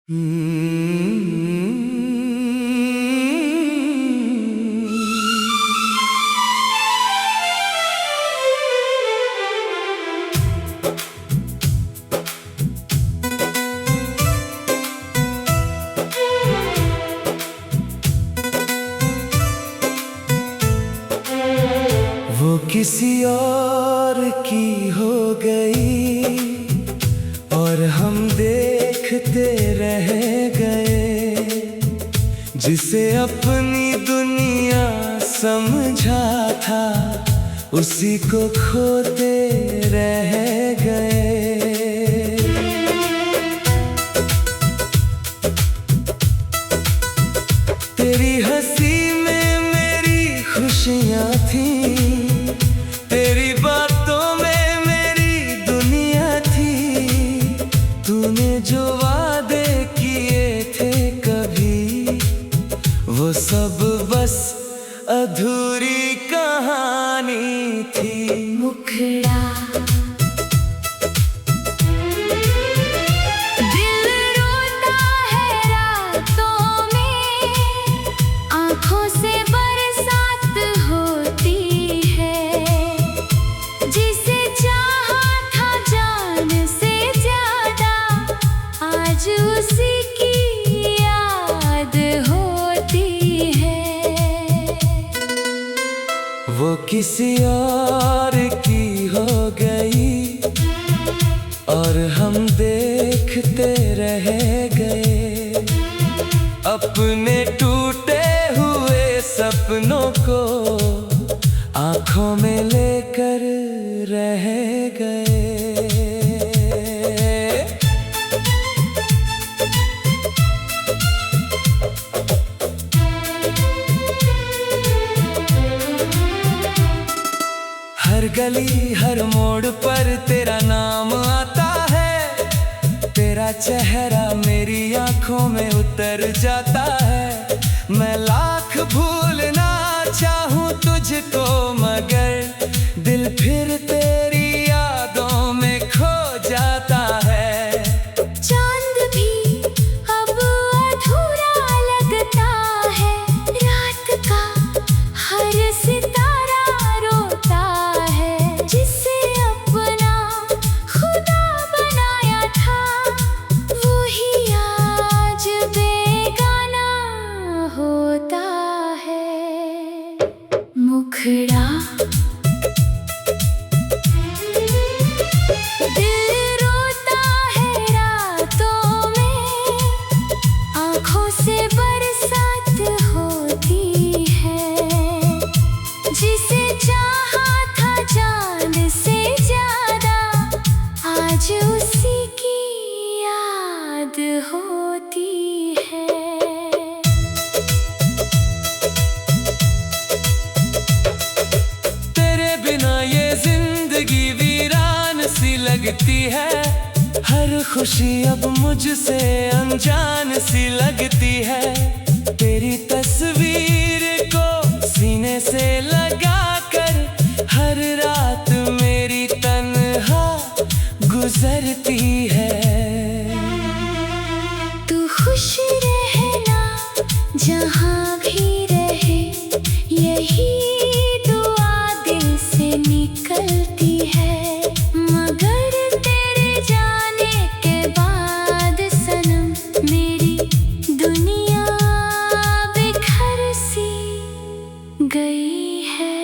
वो किसी और की हो गई और हम देखते रह गए। जिसे अपनी दुनिया समझा था उसी को खोते रह गए। तेरी हंसी में मेरी खुशियाँ थी, तेरी बातों में मेरी दुनिया थी। तूने जो वादे किए थे कभी, वो सब बस अधूरी कहानी थी। मुखड़ा दिल रोता है रातों में, आँखों से बरसात होती है। जिसे चाहा था जान से ज्यादा, आज उसी की याद होती है। वो किसी और की हो गई और हम देखते रह गए। अपने टूटे हुए सपनों को आँखों में लेकर रह गए। हर गली हर मोड़ पर तेरा नाम आता है। तेरा चेहरा मेरी आंखों में उतर जाता है। मैं लाख भूलना चाहूँ तुझको, मगर दिल फिर तेरी यादों में खो जाता है। चांद भी अब अधूरा लगता है, रात का हर सितारा रोता है। जिसे अपना खुदा बनाया था, वही आज बेगाना होता है। मुखड़ा दिल रोता है रातों में, आँखों से बरसात होती है। जिसे चाहा था जान से ज्यादा, आज उसी की याद होती है। तेरे बिना ये जिंदगी वीरान सी लगती है। हर खुशी अब मुझसे अनजान सी लगती है। तेरी तस्वीर को सीने से लगाकर हर रात मेरी तन्हा गुजरती है। तू खुश रहना जहाँ भी रहे, यही दुआ दिल से निकलती है। मगर तेरे जाने के बाद सनम, मेरी दुनिया बिखर सी गई है।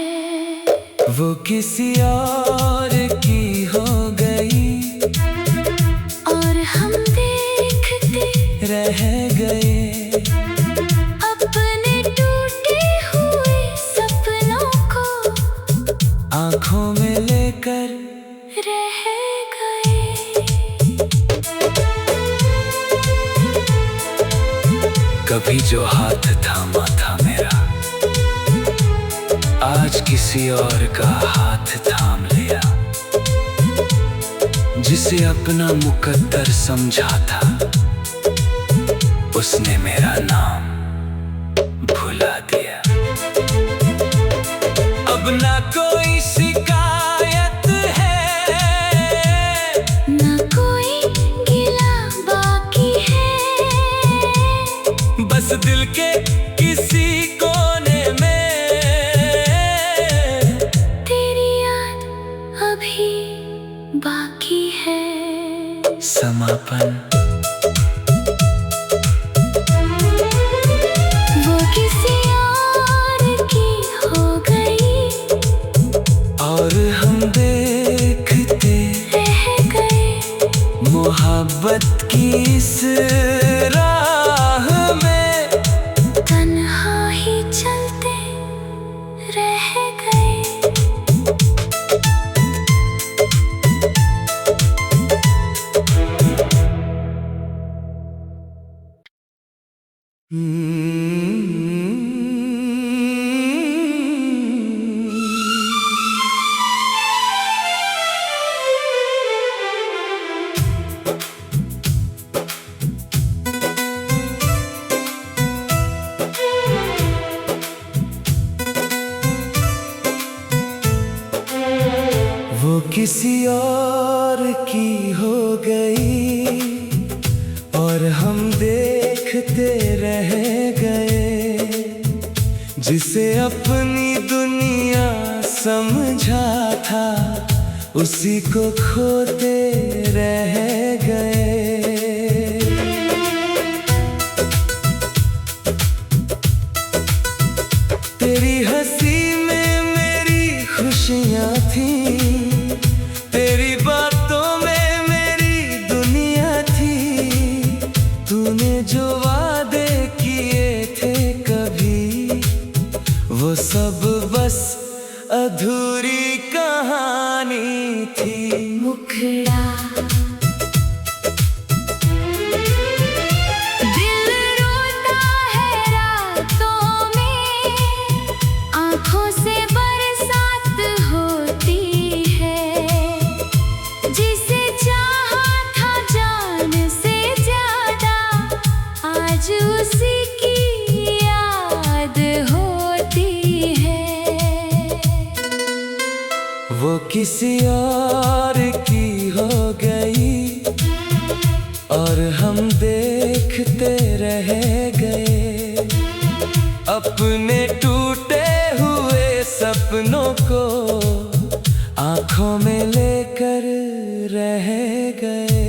वो किसी और की हो गई और हम देखते रह गए। अपने टूटे हुए सपनों को आँखों में लेकर रह गए। कभी जो हाथ थामा था मेरा, आज किसी और का हाथ थाम लिया। जिसे अपना मुकद्दर समझा था, उसने मेरा नाम भुला दिया। अब ना कोई शिकायत है, ना कोई गिला बाकी है। इस दिल के किसी कोने में तेरी याद अभी बाकी है। समापन। वो किसी और की हो गई और हम देखते रह गए मोहब्बत की इस राह में, तन्हा ही चलते रह गए। वो किसी और की हो गई और हम देखते रह गए, जिसे अपनी दुनिया समझा था उसी को खोते रह गए। तेरी हंसी में मेरी खुशियाँ थी, तेरी बातों में मेरी दुनिया थी। तूने जो वादे किए थे कभी, वो सब बस अधूरी कहानी थी। मुखड़ा दिल रोता है रातों में, आँखों से बरसात होती है। जिसे चाहा था जान से ज्यादा, आज उसी की याद होती है। वो किसी और की हो गई और हम देखते रह गए, अपने टूटे हुए सपनों को आँखों में लेकर रह गए।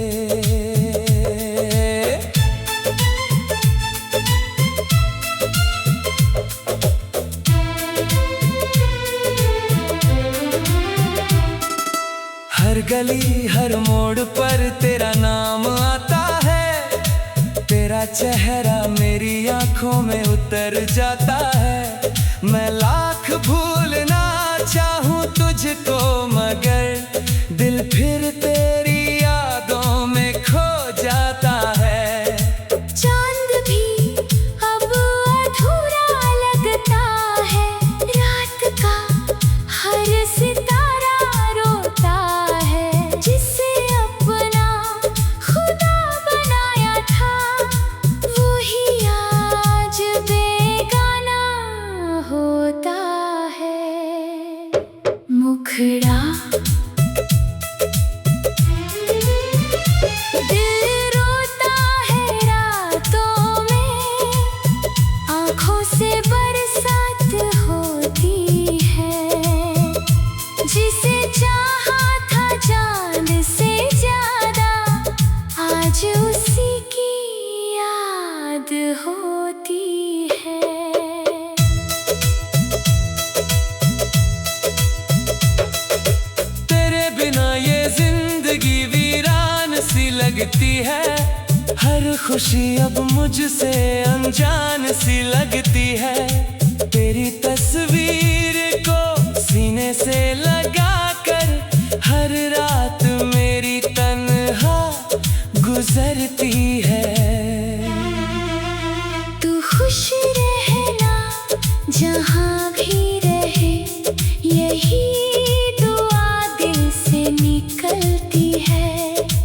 हर गली हर मोड़ पर तेरा नाम आता है, तेरा चेहरा मेरी आंखों में उतर जाता है। मैं लाख भूलना चाहूँ तुझको मगर दिल फिर तेरी यादों में खो जाता है। चांद भी अब अधूरा लगता है, रात का हर सितारा रोता है। जिसे अपना खुदा बनाया था, वही आज बेगाना होता है। मुखड़ा दिल रोता है रातों में, आँखों से बरसात होती है। जिसे चाहा था जान से ज्यादा, आज उसी की याद होती है। तेरे बिना ये जिंदगी वीरान सी लगती है, हर खुशी अब मुझसे अनजान सी लगती है। तेरी तस्वीर को सीने से लगा कर हर रात मेरी तन्हा गुजरती है। तू खुश रहना जहाँ भी रहे, यही दुआ दिल से निकलती है।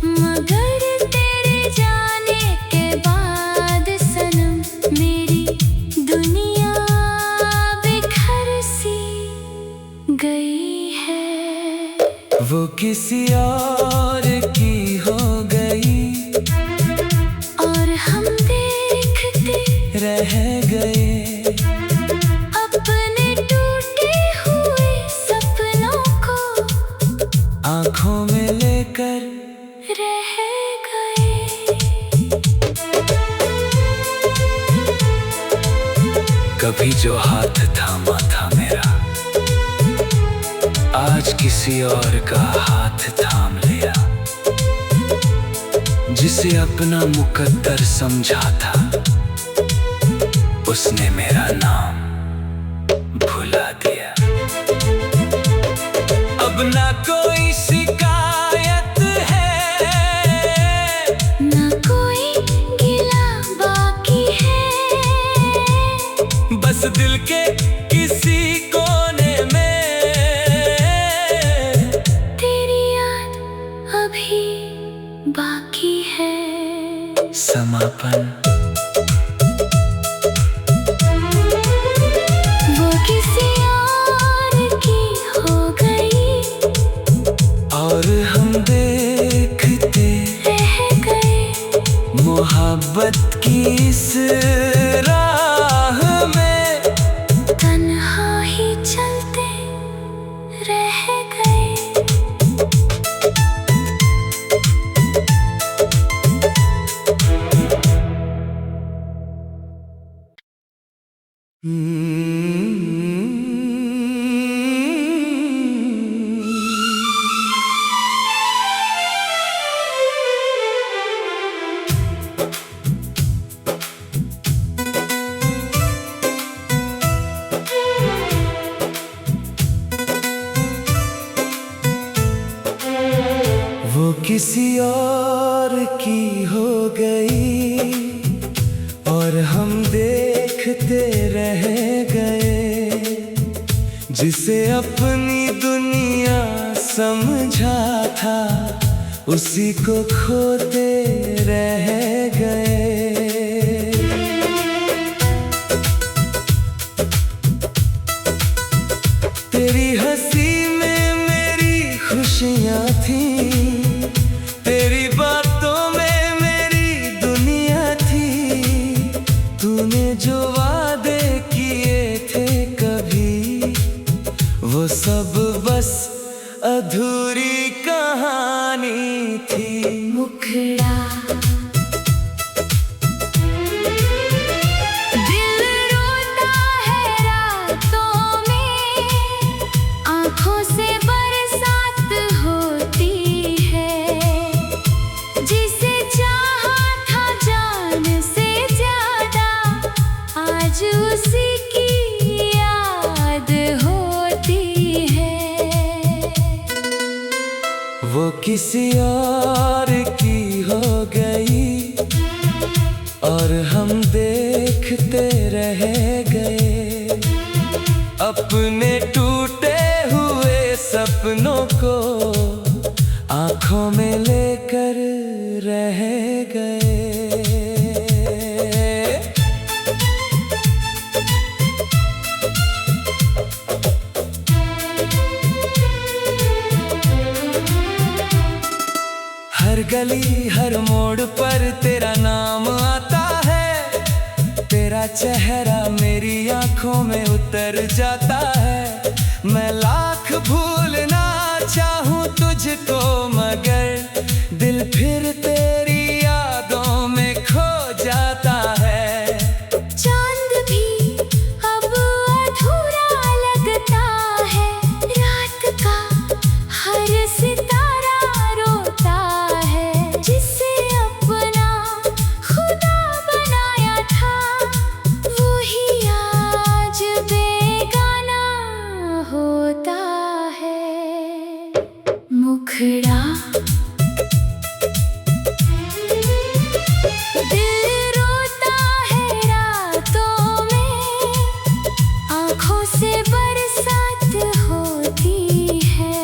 मगर तेरे जाने के बाद सनम, मेरी दुनिया बिखर सी गई है। वो किसी और की हो गई और हम देखते रह गए। अपने टूटे हुए सपनों को आंखों में लेकर रह गए। कभी जो हाथ थामा था मेरा, आज किसी और का हाथ थाम लिया। जिसे अपना मुकद्दर समझा था, उसने मेरा नाम भुला दिया। अब ना कोई शिकायत है, ना कोई गिला बाकी है। बस दिल के किसी कोने में तेरी याद अभी बाकी है। समापन। वो किसी और की हो गई और हम देखते रह गए। मोहब्बत की इस राह में तन्हा ही चलते रह गए। वो किसी और की हो गई और हम देखते रह गए। जिसे अपनी दुनिया समझा था, उसी को खोते रह गए। तेरी हंसी में मेरी खुशियाँ थी, तेरी बातों में मेरी दुनिया थी। तूने जो वादे किए थे कभी, वो सब बस अधूरी कहानी थी। मुखड़ा दिल रोता है रातों में, आँखों से बरसात होती है। जिसे चाहा था जान से ज्यादा, आज उसी की याद होती है। वो किसी और की हो गई और हम देखते रह गए। अपने टूटे हुए सपनों को आंखों में लेकर रह गए। हर गली हर मोड़ पर तेरा नाम आता है। तेरा चेहरा मेरी आंखों में उतर जाता है। मैं लाख भूलना चाहूँ तुझको, मगर दिल फिर तेरी यादों में खो जाता है। चांद भी अब अधूरा लगता है, रात का हर सितारा रोता है। जिसे अपना खुदा बनाया था, वही आज बेगाना होता है। मुखड़ा दिल रोता है रातों में, आँखों से बरसात होती है।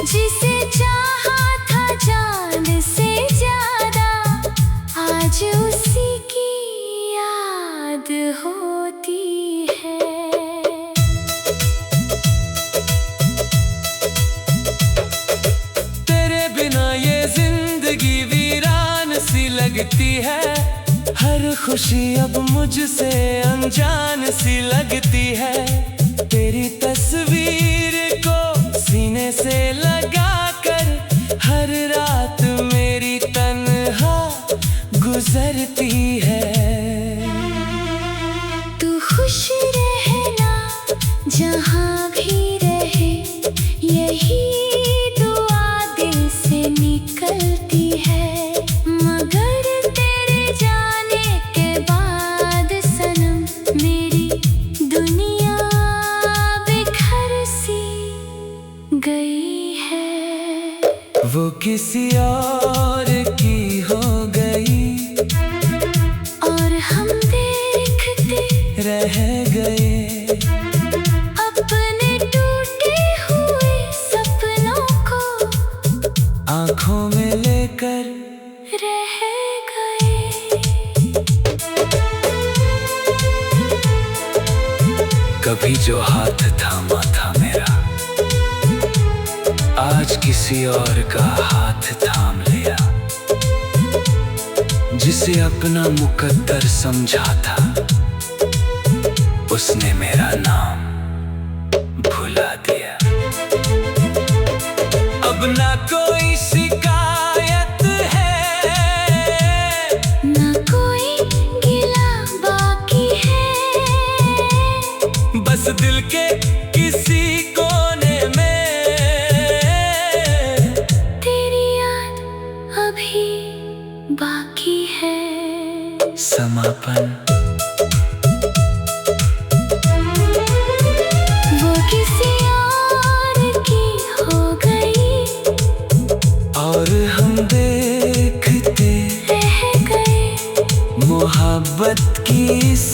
जिसे चाहा था जान से ज्यादा, आज उसी की याद होती है। तेरे बिना ये जिंदगी वीरान सी लगती है। हर खुशी अब मुझसे अनजान सी लगती है। तेरी तस्वीर को सीने से लगा कर हर रात मेरी तन्हा गुजरती है। तू खुश रहना जहाँ भी रहे, यही दुआ दिल से निकलती है। मगर तेरे जाने के बाद सनम मेरी दुनिया बिखर सी गई है। वो किसी और की हो गई और हम देखते रह गए। अपने टूटे हुए सपनों को आँखों में लेकर रह गए। कभी जो हाथ थामा था मेरा, आज किसी और का हाथ थाम लिया। जिसे अपना मुकद्दर समझा था, उसने मेरा नाम भुला दिया। अब ना कोई शिकायत है, ना कोई गिला बाकी है। बस दिल के किसी कोने में तेरी याद अभी बाकी है। समापन। वो किसी और की हो गई और हम देखते रह गए। मोहब्बत की इस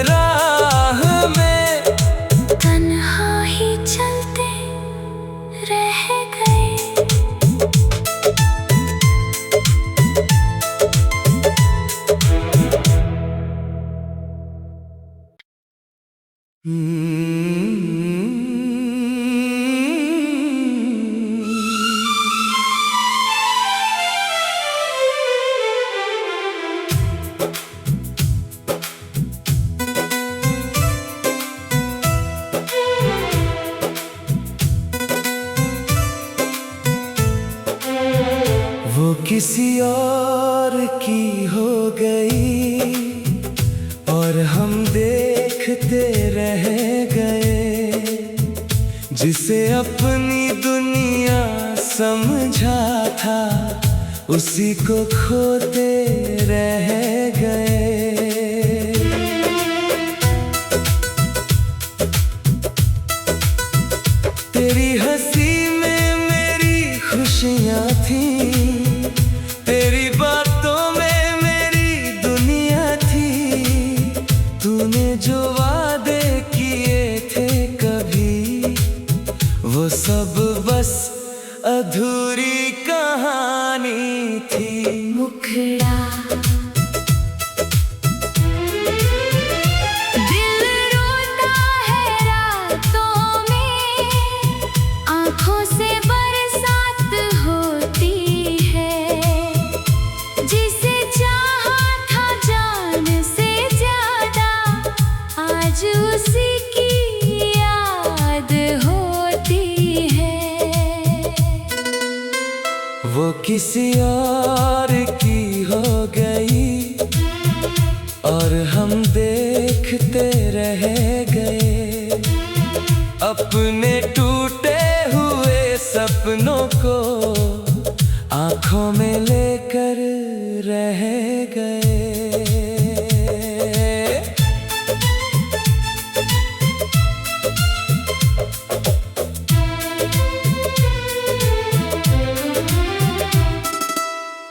राह में तन्हा ही चलते रह गए। वो किसी और की हो गई और हम देखते रह गए। जिसे अपनी दुनिया समझा था, उसी को खोते रह गए। तेरी हंसी में मेरी खुशियाँ थी, तेरी बातों में मेरी दुनिया थी। तूने जो वादे किए थे कभी, वो सब बस अधूरी कहानी थी। मुखड़ा दिल रोता है रातों में, आँखों से बरसात होती है। जिसे चाहा था जान से ज्यादा, आज उसी की याद होती है। वो किसी और की हो गई और हम देखते रह गए। अपने टूटे हुए सपनों को आँखों में लेकर रह गए।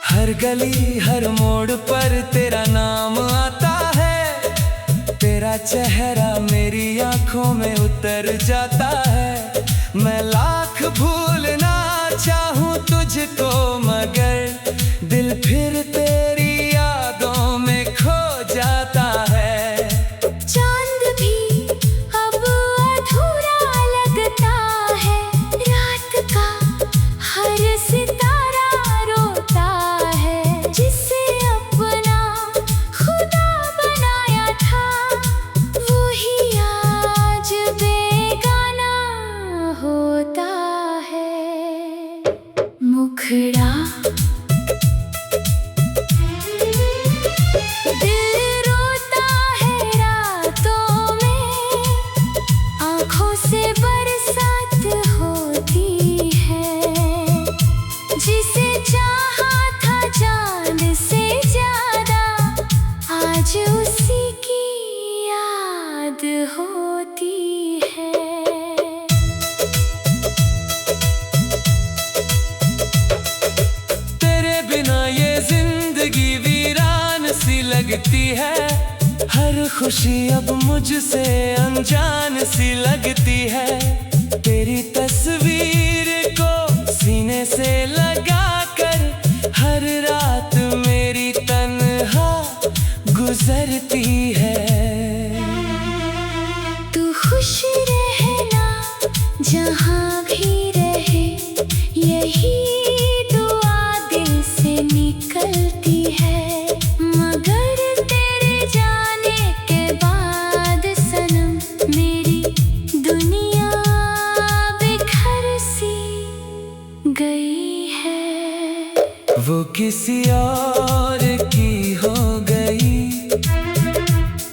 हर गली हर मोड़ पर तेरा नाम आता है। तेरा चेहरा मेरी आंखों में उतर जाता है। मैं लाख भूलना चाहूँ तुझको, मगर दिल फिर तेरी यादों में खो जाता है। चांद भी अब अधूरा लगता है, रात का हर सितारा रोता है। जिसे अपना लगती है। हर खुशी अब मुझसे अनजान सी लगती है। तेरी तस्वीर को सीने से लगा कर हर रात मेरी तन्हा गुजरती है। तू खुश रहना जहाँ भी रहे, यही दुआ दिल से निकलती है। मगर तेरे जाने के बाद सनम मेरी दुनिया बिखर सी गई है। वो किसी और की हो गई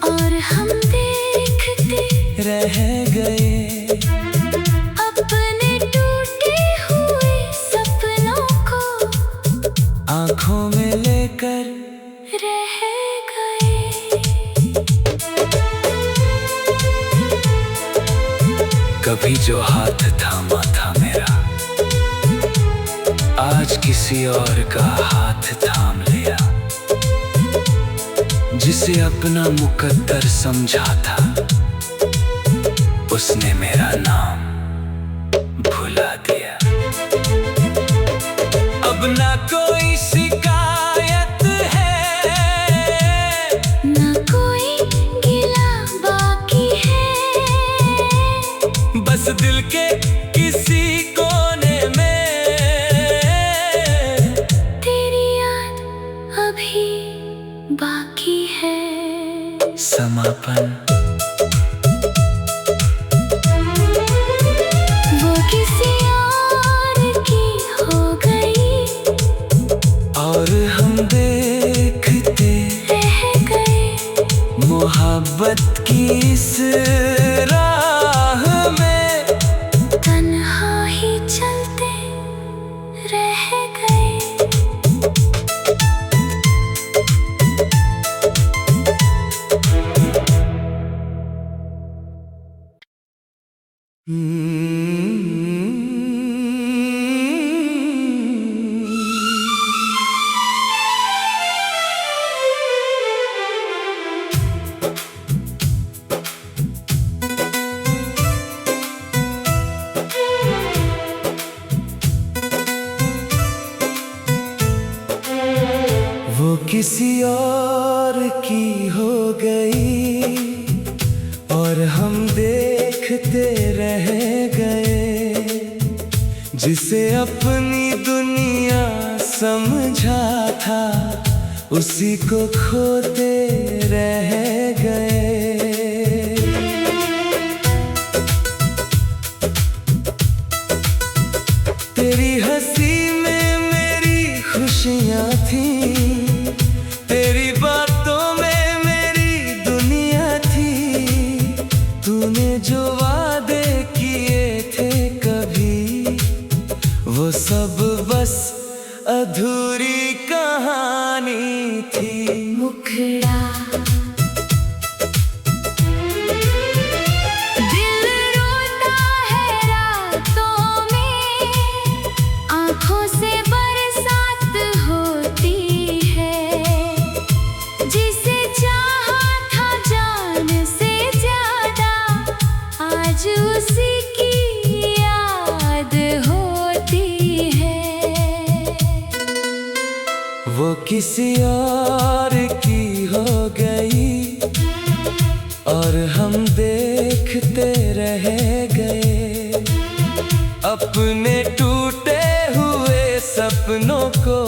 और हम देखते रह गए। अपने टूटे हुए सपनों को आंखों में लेकर रह गए। कभी जो हाथ थामा था मेरा, आज किसी और का हाथ थाम लिया। जिसे अपना मुकद्दर समझा था, उसने मेरा नाम भुला दिया। अब ना कोई शिकायत है, ना कोई गिला बाकी है। बस दिल के किसी कोने में तेरी याद अभी बाकी है। समापन। वो किसी और की हो गई और हम देखते रह गए। मोहब्बत की इस राह में तन्हा ही चलते रह गए। वो किसी और की हो गई और हम देखते रह गए। जिसे अपनी दुनिया समझा था, उसी को खोते रह गए। तेरी हंसी में मेरी खुशियाँ थी, तेरी बातों में मेरी दुनिया थी। तूने जो वादे किए थे कभी, वो सब बस अधूरी कहानी थी। मुखड़ा दिल रोता है रातों में, आँखों से बरसात होती है। जिसे चाहा था जान से ज्यादा, आज उसी की याद होती है। वो किसी और की हो गई और हम देखते रह गए। अपने टूटे हुए सपनों को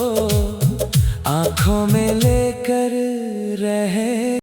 आंखों में लेकर रह